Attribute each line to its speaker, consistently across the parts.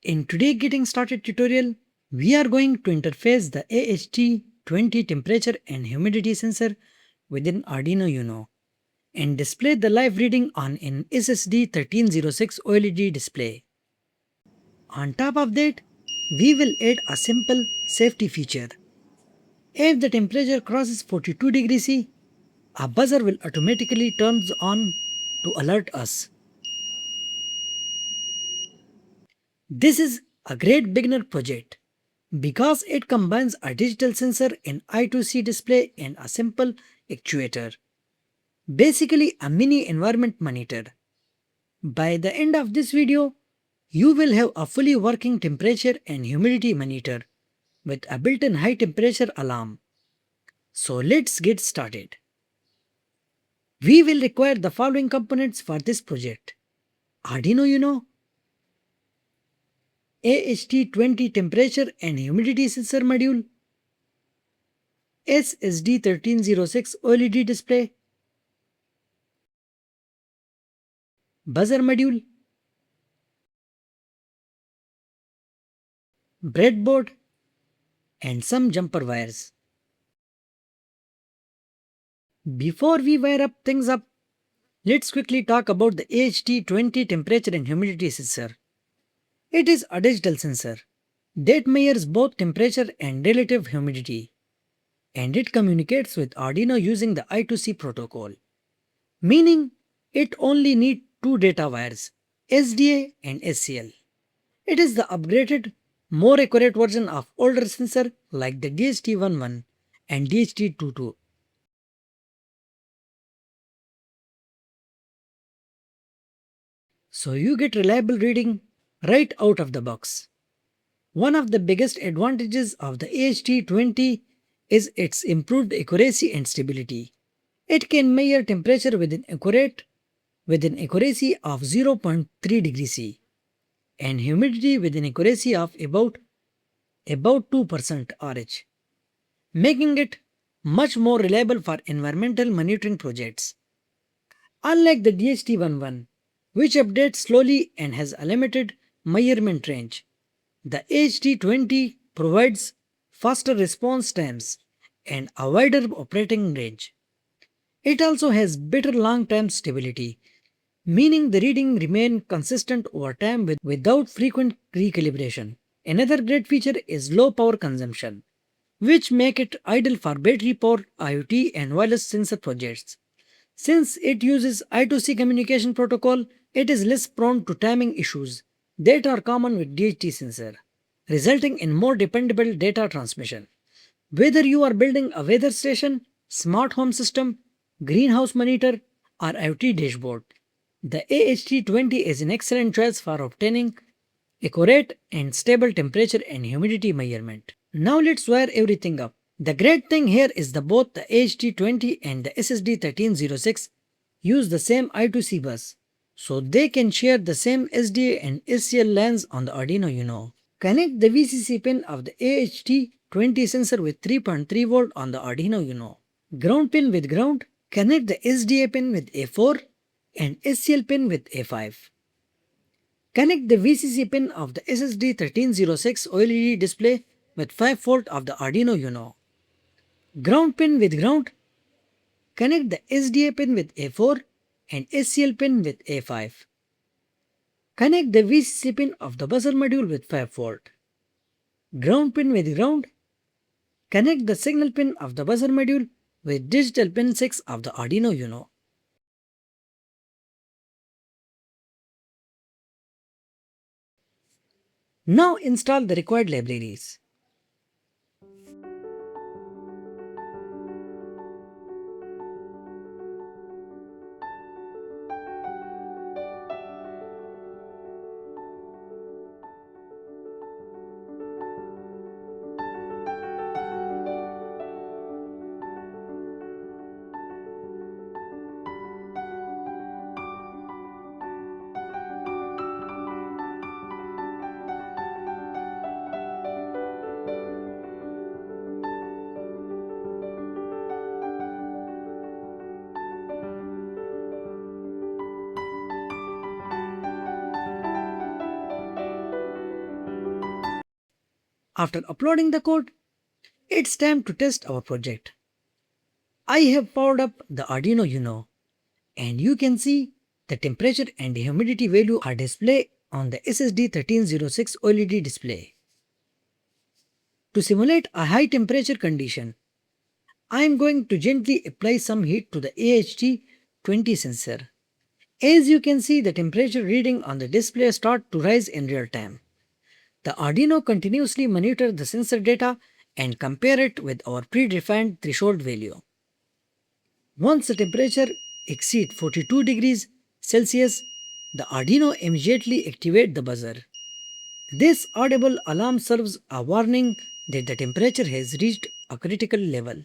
Speaker 1: In today's getting started tutorial, we are going to interface the AHT20 temperature and humidity sensor within Arduino Uno and display the live reading on an SSD1306 OLED display. On top of that, we will add a simple safety feature. If the temperature crosses 42 degrees C, a buzzer will automatically turn on to alert us. This is a great beginner project because it combines a digital sensor, an I2C display and a simple actuator. Basically a mini environment monitor. By the end of this video, you will have a fully working temperature and humidity monitor with a built-in high temperature alarm. So let's get started. We will require the following components for this project: Arduino Uno, AHT20 temperature and humidity sensor module, SSD1306 OLED display, buzzer module, breadboard, and some jumper wires. Before we wire up things up, let's quickly talk about the AHT20 temperature and humidity sensor. It is a digital sensor that measures both temperature and relative humidity, and it communicates with Arduino using the I2C protocol, meaning it only needs two data wires, SDA and SCL. It is the upgraded, more accurate version of older sensor like the DHT11 and DHT22. So you get reliable reading right out of the box. One of the biggest advantages of the AHT20 is its improved accuracy and stability. It can measure temperature with an accuracy of 0.3 degrees C and humidity with an accuracy of about 2% RH, making it much more reliable for environmental monitoring projects. Unlike the DHT11, which updates slowly and has a limited measurement range, the AHT20 provides faster response times and a wider operating range. It also has better long-term stability, meaning the reading remains consistent over time without frequent recalibration. Another great feature is low power consumption, which make it ideal for battery powered IoT and wireless sensor projects. Since it uses I2C communication protocol, it is less prone to timing issues that are common with DHT sensor, resulting in more dependable data transmission. Whether you are building a weather station, smart home system, greenhouse monitor, or IoT dashboard, the AHT20 is an excellent choice for obtaining accurate and stable temperature and humidity measurement. Now let's wire everything up. The great thing here is that both the AHT20 and the SSD1306 use the same I2C bus, so they can share the same SDA and SCL LANs on the Arduino Uno. Connect the VCC pin of the AHT20 sensor with 3.3 volt on the Arduino Uno. Ground pin with ground. Connect the SDA pin with A4 and SCL pin with A5. Connect the VCC pin of the SSD1306 OLED display with 5 volt of the Arduino Uno. Ground pin with ground. Connect the SDA pin with A4 and SCL pin with A5. Connect the VCC pin of the buzzer module with 5 volt. Ground pin with ground. Connect the signal pin of the buzzer module with digital pin 6 of the Arduino Uno. Now install the required libraries. After uploading the code, it's time to test our project. I have powered up the Arduino Uno, and you can see the temperature and humidity value are displayed on the SSD1306 OLED display. To simulate a high temperature condition, I am going to gently apply some heat to the AHT20 sensor. As you can see, the temperature reading on the display start to rise in real time. The Arduino continuously monitors the sensor data and compare it with our predefined threshold value. Once the temperature exceeds 42 degrees Celsius, the Arduino immediately activates the buzzer. This audible alarm serves a warning that the temperature has reached a critical level.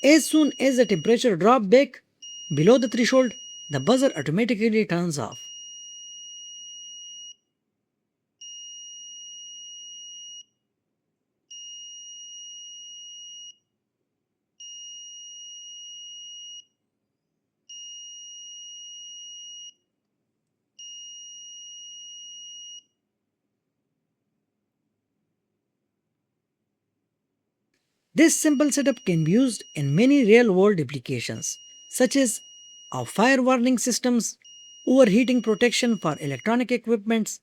Speaker 1: As soon as the temperature drops back below the threshold, the buzzer automatically turns off. This simple setup can be used in many real-world applications, such as fire warning systems, overheating protection for electronic equipments,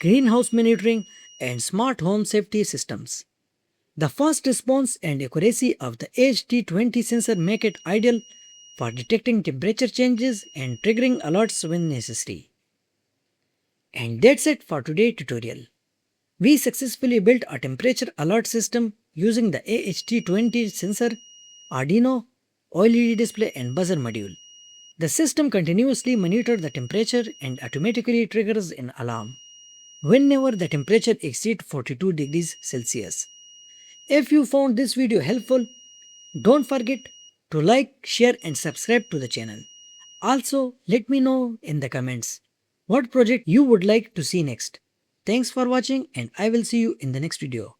Speaker 1: greenhouse monitoring, and smart home safety systems. The fast response and accuracy of the AHT20 sensor make it ideal for detecting temperature changes and triggering alerts when necessary. And that's it for today's tutorial. We successfully built a temperature alert system using the AHT20 sensor, Arduino, OLED display and buzzer module. The system continuously monitors the temperature and automatically triggers an alarm whenever the temperature exceeds 42 degrees Celsius. If you found this video helpful, don't forget to like, share and subscribe to the channel. Also, let me know in the comments what project you would like to see next. Thanks for watching and I will see you in the next video.